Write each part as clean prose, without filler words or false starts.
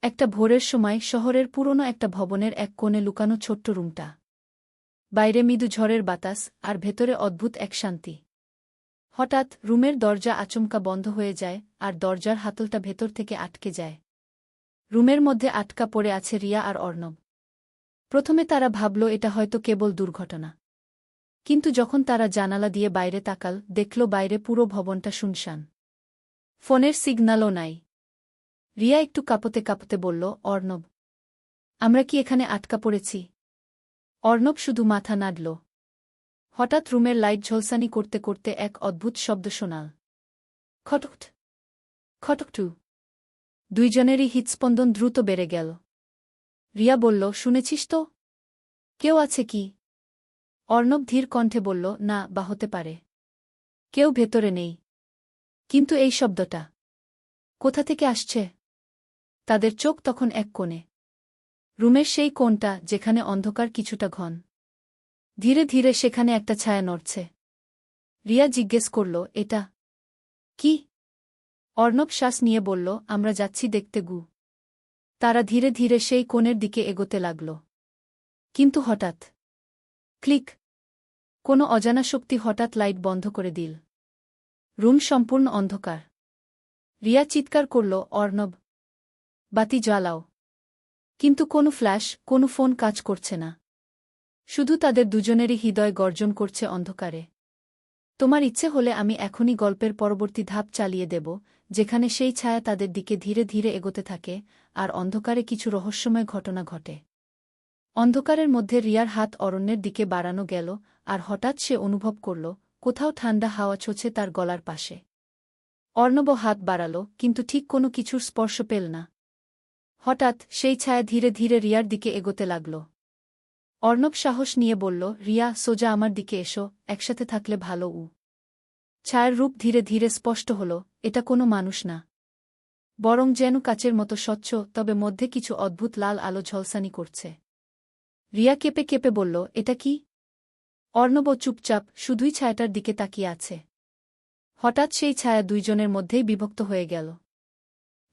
একটা ভোরের সময় শহরের পুরনো একটা ভবনের এক কোণে লুকানো ছোট্ট রুমটা। বাইরে মৃদু ঝড়ের বাতাস আর ভেতরে অদ্ভুত এক শান্তি। হঠাৎ রুমের দরজা আচমকা বন্ধ হয়ে যায় আর দরজার হাতলটা ভেতর থেকে আটকে যায়। রুমের মধ্যে আটকা পড়ে আছে রিয়া আর অর্ণব। প্রথমে তারা ভাবল এটা হয়তো কেবল দুর্ঘটনা, কিন্তু যখন তারা জানালা দিয়ে বাইরে তাকাল দেখল বাইরে পুরো ভবনটা শুনশান। ফোনের সিগন্যালও নাই। রিয়া একটু কাঁপতে কাঁপতে বলল, অর্ণব, আমরা কি এখানে আটকা পড়েছি? অর্ণব শুধু মাথা নাড়ল। হঠাৎ রুমের লাইট ঝলসানি করতে করতে এক অদ্ভুত শব্দ শোনাল। খটখট খটকটু। দুইজনেরই হৃৎস্পন্দন দ্রুত বেড়ে গেল। রিয়া বলল, শুনেছিস তো? কেউ আছে কি? অর্ণব ধীর কণ্ঠে বলল, না, বা হতে পারে। কেউ ভেতরে নেই। কিন্তু এই শব্দটা কোথা থেকে আসছে? তাদের চোখ তখন এক কোণে। রুমের সেই কোণটা যেখানে অন্ধকার কিছুটা ঘন। ধীরে ধীরে সেখানে একটা ছায়া নড়ছে। রিয়া জিজ্ঞেস করল, এটা কি? অর্ণব শ্বাস নিয়ে বলল, আমরা যাচ্ছি দেখতে গু। তারা ধীরে ধীরে সেই কোণের দিকে এগোতে লাগল। কিন্তু হঠাৎ ক্লিক! কোনো অজানা শক্তি হঠাৎ লাইট বন্ধ করে দিল। রুম সম্পূর্ণ অন্ধকার। রিয়া চিৎকার করল, অর্ণব, বাতি জ্বালাও। কিন্তু কোনো ফ্ল্যাশ, কোনো ফোন কাজ করছে না। শুধু তাদের দুজনেরই হৃদয় গর্জন করছে অন্ধকারে। তোমার ইচ্ছে হলে আমি এখনই গল্পের পরবর্তী ধাপ চালিয়ে দেব, যেখানে সেই ছায়া তাদের দিকে ধীরে ধীরে এগোতে থাকে আর অন্ধকারে কিছু রহস্যময় ঘটনা ঘটে। অন্ধকারের মধ্যে রিয়ার হাত অরণ্যের দিকে বাড়ানো গেল, আর হঠাৎ সে অনুভব করল কোথাও ঠান্ডা হাওয়া ছোছে তার গলার পাশে। অর্ণবও হাত বাড়াল, কিন্তু ঠিক কোনো কিছুর স্পর্শ পেল না। হঠাৎ সেই ছায়া ধীরে ধীরে রিয়ার দিকে এগোতে লাগল। অর্ণব সাহস নিয়ে বলল, রিয়া, সোজা আমার দিকে এসো, একসাথে থাকলে ভালো। ছায়ার রূপ ধীরে ধীরে স্পষ্ট হল। এটা কোনো মানুষ না, বরং যেন কাচের মতো স্বচ্ছ, তবে মধ্যে কিছু অদ্ভুত লাল আলো ঝলসানি করছে। রিয়া কেঁপে কেঁপে বলল, এটা কি? অর্ণব চুপচাপ শুধুই ছায়াটার দিকে তাকিয়ে আছে। হঠাৎ সেই ছায়া দুইজনের মধ্যেই বিভক্ত হয়ে গেল।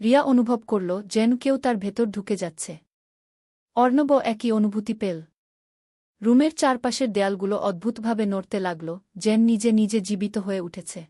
রিয়া অনুভব করল যেন কেউ তার ভেতর ঢুকে যাচ্ছে। অর্ণব একই অনুভূতি পেল। রুমের চারপাশের দেয়ালগুলো অদ্ভুতভাবে নড়তে লাগল, যেন নিজে নিজে জীবিত হয়ে উঠেছে।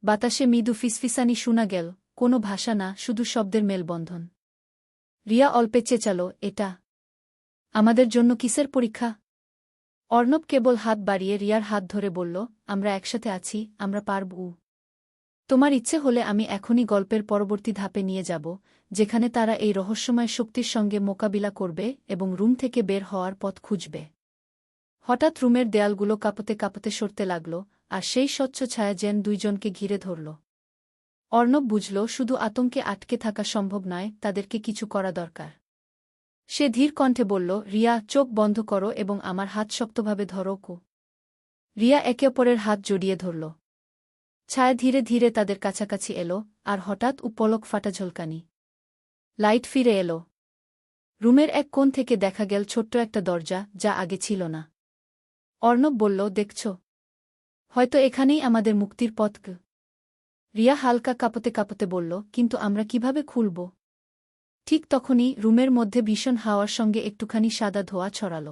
বাতাসে মৃদু ফিসফিসানি শোনা গেল, কোনো ভাষা না, শুধু শব্দের মেলবন্ধন। রিয়া অল্পে চেঁচাল, এটা আমাদের জন্য কিসের পরীক্ষা? অর্ণব কেবল হাত বাড়িয়ে রিয়ার হাত ধরে বলল, আমরা একসাথে আছি, আমরা পারব। তোমার ইচ্ছে হলে আমি এখনই গল্পের পরবর্তী ধাপে নিয়ে যাব, যেখানে তারা এই রহস্যময় শক্তির সঙ্গে মোকাবিলা করবে এবং রুম থেকে বের হওয়ার পথ খুঁজবে। হঠাৎ রুমের দেয়ালগুলো কাঁপতে কাঁপতে সরতে লাগল, আর সেই স্বচ্ছ ছায়া যেন দুইজনকে ঘিরে ধরল। অর্ণব বুঝল শুধু আতঙ্কে আটকে থাকা সম্ভব নয়, তাদেরকে কিছু করা দরকার। সে ধীর কণ্ঠে বলল, রিয়া, চোখ বন্ধ করো এবং আমার হাত শক্তভাবে ধরো। রিয়া একে অপরের হাত জড়িয়ে ধরল। ছায়া ধীরে ধীরে তাদের কাছাকাছি এলো, আর হঠাৎ উপলক ফাটা ঝলকানি। লাইট ফিরে এলো। রুমের এক কোণ থেকে দেখা গেল ছোট্ট একটা দরজা, যা আগে ছিল না। অর্ণব বলল, দেখছ, হয়তো এখানেই আমাদের মুক্তির পথ। রিয়া হালকা কাঁপতে কাঁপতে বলল, কিন্তু আমরা কিভাবে খুলব? ঠিক তখনই রুমের মধ্যে ভীষণ হাওয়ার সঙ্গে একটুখানি সাদা ধোঁয়া ছড়াল।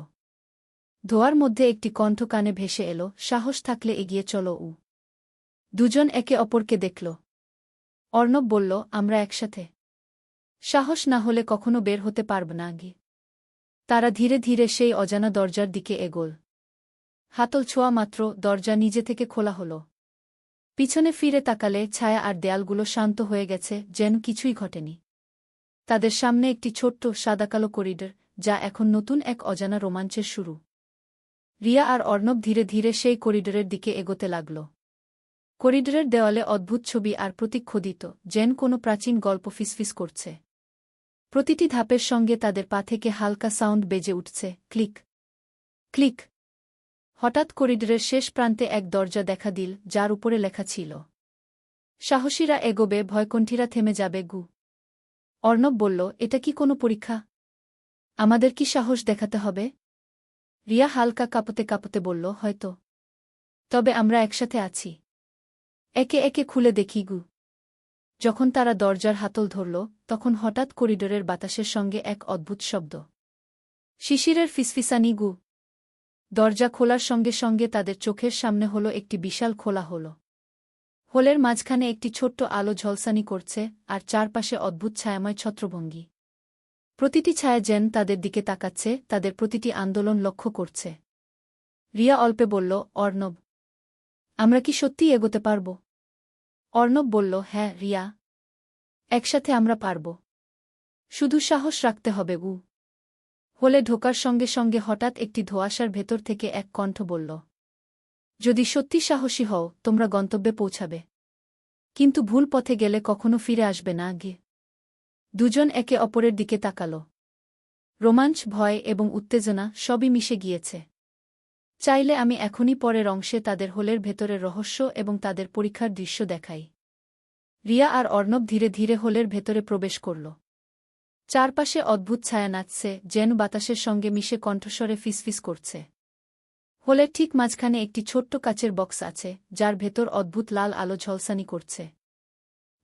ধোঁয়ার মধ্যে একটি কণ্ঠ কানে ভেসে এলো, সাহস থাকলে এগিয়ে চলো। দুজন একে অপরকে দেখল। অর্ণব বলল, আমরা একসাথে। সাহস না হলে কখনো বের হতে পারব না। তারা ধীরে ধীরে সেই অজানা দরজার দিকে এগোল। হাতল ছোঁয়া মাত্র দরজা নিজে থেকে খোলা হল। পিছনে ফিরে তাকালে ছায়া আর দেয়ালগুলো শান্ত হয়ে গেছে, যেন কিছুই ঘটেনি। তাদের সামনে একটি ছোট্ট সাদাকালো করিডর, যা এখন নতুন এক অজানা রোমাঞ্চের শুরু। রিয়া আর অর্ণব ধীরে ধীরে সেই করিডরের দিকে এগোতে লাগল। করিডরের দেওয়ালে অদ্ভুত ছবি আর প্রতীক খোদিত, যেন কোনো প্রাচীন গল্প ফিসফিস করছে। প্রতিটি ধাপের সঙ্গে তাদের পা থেকে হালকা সাউন্ড বেজে উঠছে, ক্লিক ক্লিক। হঠাৎ করিডরের শেষ প্রান্তে এক দরজা দেখা দিল, যার উপরে লেখা ছিল, সাহসীরা এগোবে, ভয়কণ্ঠীরা থেমে যাবে। অর্ণব বলল, এটা কি কোনো পরীক্ষা? আমাদের কি সাহস দেখাতে হবে? রিয়া হালকা কাঁপতে কাঁপতে বলল, হয়তো। তবে আমরা একসাথে আছি। একে একে খুলে দেখি। যখন তারা দরজার হাতল ধরল, তখন হঠাৎ করিডোরের বাতাসের সঙ্গে এক অদ্ভুত শব্দ। শিশিরের ফিসফিসানি গু। দরজা খোলার সঙ্গে সঙ্গে তাদের চোখের সামনে হল একটি বিশাল খোলা হল। হোলের মাঝখানে একটি ছোট্ট আলো ঝলসানি করছে, আর চারপাশে অদ্ভুত ছায়াময় ছত্রভঙ্গি। প্রতিটি ছায়া যেন তাদের দিকে তাকাচ্ছে, তাদের প্রতিটি আন্দোলন লক্ষ্য করছে। রিয়া অল্পে বলল, অর্ণব, আমরা কি সত্যিই এগোতে পারব? অর্ণব বলল, হ্যাঁ রিয়া, একসাথে আমরা পারব। শুধু সাহস রাখতে হবে। হোলে ঢোকার সঙ্গে সঙ্গে হঠাৎ একটি ধোঁয়াশার ভেতর থেকে এক কণ্ঠ বলল, যদি সত্যি সাহসী হও, তোমরা গন্তব্যে পৌঁছাবে, কিন্তু ভুল পথে গেলে কখনো ফিরে আসবে না। গে দুজন একে অপরের দিকে তাকাল। রোমাঞ্চ, ভয় এবং উত্তেজনা সবই মিশে গিয়েছে। চাইলে আমি এখনই পরের অংশে তাদের হোলের ভেতরের রহস্য এবং তাদের পরীক্ষার দৃশ্য দেখাই। রিয়া আর অর্ণব ধীরে ধীরে হোলের ভেতরে প্রবেশ করল। চারপাশে অদ্ভুত ছায়া নাচছে, যেন বাতাসের সঙ্গে মিশে কণ্ঠস্বরে ফিসফিস করছে। হোলের ঠিক মাঝখানে একটি ছোট্ট কাচের বক্স আছে, যার ভেতর অদ্ভুত লাল আলো ঝলসানি করছে।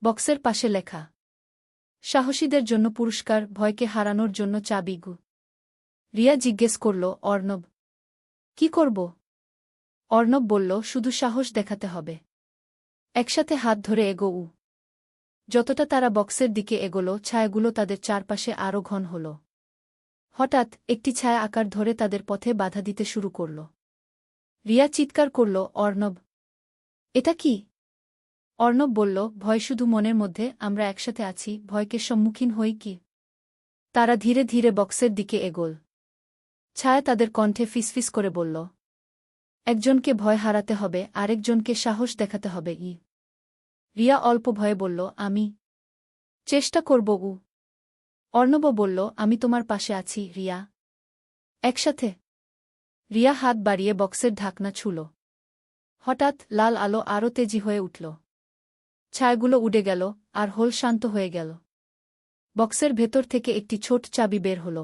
বক্সের পাশে লেখা, সাহসীদের জন্য পুরস্কার, ভয়কে হারানোর জন্য চাবি। রিয়া জিজ্ঞেস করল, অর্ণব, কি করব? অর্ণব বলল, শুধু সাহস দেখাতে হবে। একসাথে হাত ধরে এগো। যতটা তারা বক্সের দিকে এগোল, ছায়াগুলো তাদের চারপাশে আরও ঘন হল। হঠাৎ একটি ছায়া আকার ধরে তাদের পথে বাধা দিতে শুরু করল। রিয়া চিৎকার করল, অর্ণব, এটা কি? অর্ণব বলল, ভয় শুধু মনের মধ্যে, আমরা একসাথে আছি, ভয়কে সম্মুখীন হই কি? তারা ধীরে ধীরে বক্সের দিকে এগোল। ছায়া তাদের কণ্ঠে ফিসফিস করে বলল, একজনকে ভয় হারাতে হবে, আরেকজনকে সাহস দেখাতে হবে। রিয়া অল্প ভয়ে বলল, আমি চেষ্টা করব। অর্ণব বলল, আমি তোমার পাশে আছি রিয়া, একসাথে। রিয়া হাত বাড়িয়ে বক্সের ঢাকনা ছুঁল। হঠাৎ লাল আলো আরও তেজি হয়ে উঠল। ছায়াগুলো উড়ে গেল, আর হোল শান্ত হয়ে গেল। বক্সের ভেতর থেকে একটি ছোট চাবি বের হল।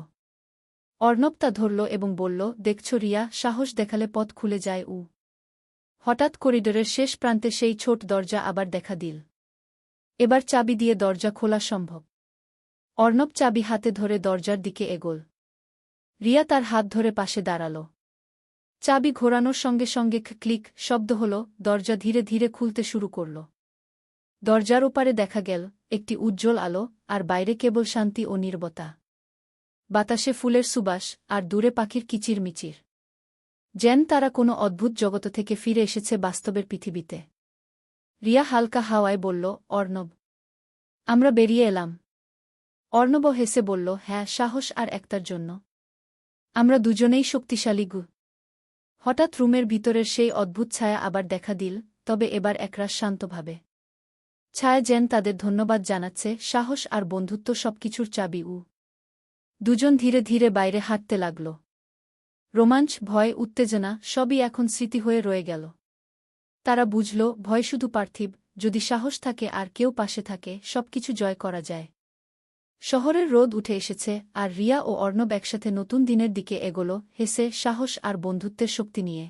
অর্ণব তা ধরল এবং বলল, দেখছ রিয়া, সাহস দেখালে পথ খুলে যায়। হঠাৎ করিডোরের শেষ প্রান্তে সেই ছোট দরজা আবার দেখা দিল। এবার চাবি দিয়ে দরজা খোলা সম্ভব। অর্ণব চাবি হাতে ধরে দরজার দিকে এগোল। রিয়া তার হাত ধরে পাশে দাঁড়াল। চাবি ঘোরানোর সঙ্গে সঙ্গে ক্লিক শব্দ হল, দরজা ধীরে ধীরে খুলতে শুরু করল। দরজার ওপারে দেখা গেল একটি উজ্জ্বল আলো, আর বাইরে কেবল শান্তি ও নীরবতা। বাতাসে ফুলের সুবাস, আর দূরে পাখির কিচিরমিচির। যেন তারা কোনো অদ্ভুত জগত থেকে ফিরে এসেছে বাস্তবের পৃথিবীতে। রিয়া হালকা হাওয়ায় বলল, অর্ণব, আমরা বেরিয়ে এলাম। অর্ণব হেসে বলল, হ্যাঁ, সাহস আর একতার জন্য আমরা দুজনেই শক্তিশালী। হঠাৎ রুমের ভিতরের সেই অদ্ভুত ছায়া আবার দেখা দিল, তবে এবার একরাশ শান্তভাবে। ছায়া যেন তাদের ধন্যবাদ জানাচ্ছে, সাহস আর বন্ধুত্ব সবকিছুর চাবি। দুজন ধীরে ধীরে বাইরে হাঁটতে লাগল। রোমাঞ্চ, ভয়, উত্তেজনা সবই এখন স্মৃতি হয়ে রয়ে গেল। তারা বুঝল, ভয় শুধু পার্থিব, যদি সাহস থাকে আর কেউ পাশে থাকে, সবকিছু জয় করা যায়। শহরের রোদ উঠে এসেছে, আর রিয়া ও অর্ণব একসাথে নতুন দিনের দিকে এগোল, হেসে, সাহস আর বন্ধুত্বের শক্তি নিয়ে।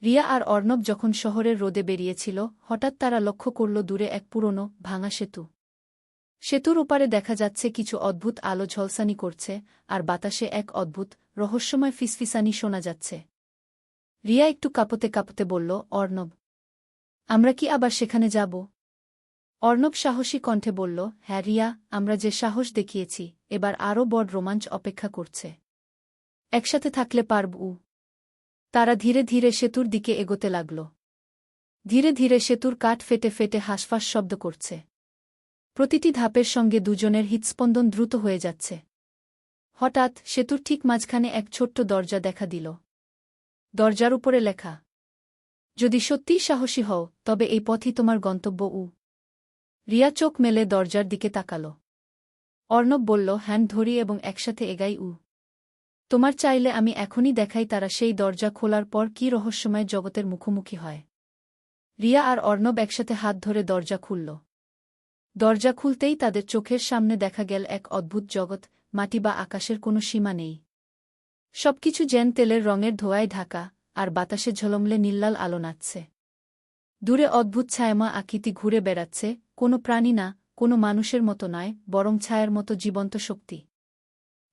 রিয়া আর অর্ণব যখন শহরের রোদে বেরিয়েছিল, হঠাৎ তারা লক্ষ্য করল দূরে এক পুরনো, ভাঙা সেতু। সেতুর ওপারে দেখা যাচ্ছে কিছু অদ্ভুত আলো ঝলসানি করছে, আর বাতাসে এক অদ্ভুত, রহস্যময় ফিসফিসানি শোনা যাচ্ছে। রিয়া একটু কাঁপতে কাঁপতে বলল, অর্ণব, আমরা কি আবার সেখানে যাব? অর্ণব সাহসী কণ্ঠে বলল, হ্যাঁ রিয়া, আমরা যে সাহস দেখিয়েছি, এবার আরও বড় রোমাঞ্চ অপেক্ষা করছে। একসাথে থাকলে পারব। তারা ধীরে ধীরে সেতুর দিকে এগোতে লাগল। ধীরে ধীরে সেতুর কাঠ ফেটে ফেটে হাঁসফাঁস শব্দ করছে। প্রতিটি ধাপের সঙ্গে দুজনের হৃৎস্পন্দন দ্রুত হয়ে যাচ্ছে। হঠাৎ সেতুর ঠিক মাঝখানে এক ছোট্ট দরজা দেখা দিল। দরজার উপরে লেখা, যদি সত্যিই সাহসী হও, তবে এই পথই তোমার গন্তব্য। রিয়া চোখ মেলে দরজার দিকে তাকাল। অর্ণব বলল, হ্যান্ড ধরি এবং একসাথে এগাই। তোমার চাইলে আমি এখনই দেখাই তারা সেই দরজা খোলার পর কী রহস্যময় জগতের মুখোমুখি হয়। রিয়া আর অর্ণব একসাথে হাত ধরে দরজা খুলল। দরজা খুলতেই তাদের চোখের সামনে দেখা গেল এক অদ্ভুত জগৎ, মাটি বা আকাশের কোনো সীমা নেই। সবকিছু যেন তেলের রঙের ধোঁয়ায় ঢাকা, আর বাতাসে ঝলমলে নীলাল আলো নাচছে। দূরে অদ্ভুত ছায়ামা আকৃতি ঘুরে বেড়াচ্ছে, কোনো প্রাণী না, কোনো মানুষের মতো নয়, বরং ছায়ার মতো জীবন্ত শক্তি।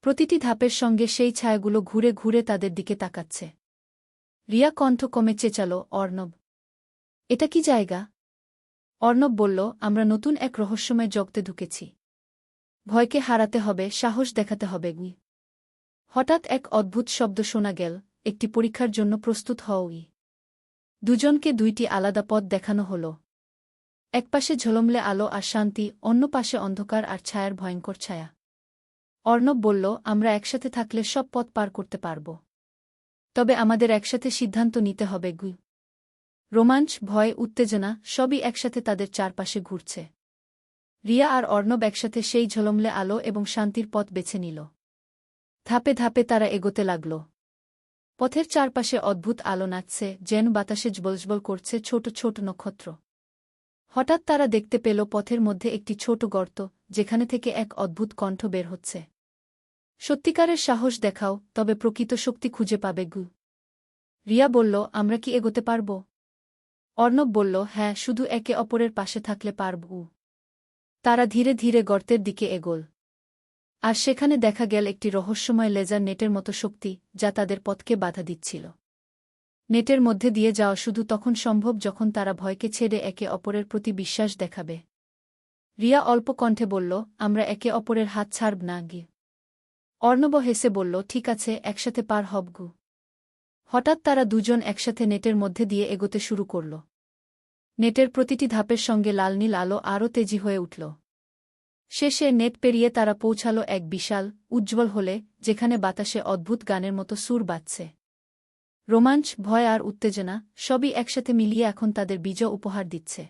প্রতিটি ধাপের সঙ্গে সেই ছায়াগুলো ঘুরে ঘুরে তাদের দিকে তাকাচ্ছে। রিয়া কণ্ঠ কমে চেঁচাল, অর্ণব! এটা কি জায়গা? অর্ণব বলল, আমরা নতুন এক রহস্যময় জগতে ঢুকেছি। ভয়কে হারাতে হবে, সাহস দেখাতে হবে। হঠাৎ এক অদ্ভুত শব্দ শোনা গেল, একটি পরীক্ষার জন্য প্রস্তুত হওই। দুজনকে দুইটি আলাদা পথ দেখানো হল। একপাশে ঝলমলে আলো আর শান্তি, অন্য পাশে অন্ধকার আর ছায়ার ভয়ঙ্কর ছায়া। অর্ণব বলল, আমরা একসাথে থাকলে সব পথ পার করতে পারব। তবে আমাদের একসাথে সিদ্ধান্ত নিতে হবে। রোমাঞ্চ, ভয়, উত্তেজনা সবই একসাথে তাদের চারপাশে ঘুরছে। রিয়া আর অর্ণব একসাথে সেই ঝলমলে আলো এবং শান্তির পথ বেছে নিল। ধাপে ধাপে তারা এগোতে লাগল। পথের চারপাশে অদ্ভুত আলো নাচছে, যেন বাতাসে জ্বলজ্বল করছে ছোট ছোট নক্ষত্র। হঠাৎ তারা দেখতে পেল পথের মধ্যে একটি ছোট গর্ত, যেখানে থেকে এক অদ্ভুত কণ্ঠ বের হচ্ছে। সত্যিকারের সাহস দেখাও, তবে প্রকৃত শক্তি খুঁজে পাবে। রিয়া বলল, আমরা কি এগোতে পারব? অর্ণব বলল, হ্যাঁ, শুধু একে অপরের পাশে থাকলে পারব। তারা ধীরে ধীরে গর্তের দিকে এগোল। আর সেখানে দেখা গেল একটি রহস্যময় লেজার নেটের মতো শক্তি, যা তাদের পথকে বাধা দিচ্ছিল। নেটের মধ্যে দিয়ে যাওয়া শুধু তখন সম্ভব যখন তারা ভয়কে ছেড়ে একে অপরের প্রতি বিশ্বাস দেখাবে। রিয়া অল্প কণ্ঠে বলল, আমরা একে অপরের হাত ছাড়ব না। অর্ণব হেসে বলল, ঠিক আছে, একসাথে পার হব। হঠাৎ তারা দুজন একসাথে নেটের মধ্যে দিয়ে এগোতে শুরু করল। নেটের প্রতিটি ধাপের সঙ্গে লাল নীল আলো আরও তেজি হয়ে উঠল। শেষে নেট পেরিয়ে তারা পৌঁছাল এক বিশাল, উজ্জ্বল হলে, যেখানে বাতাসে অদ্ভুত গানের মতো সুর বাজছে। রোমাঞ্চ, ভয় আর উত্তেজনা সবই একসাথে মিলিয়ে এখন তাদের বিজয় উপহার দিচ্ছে।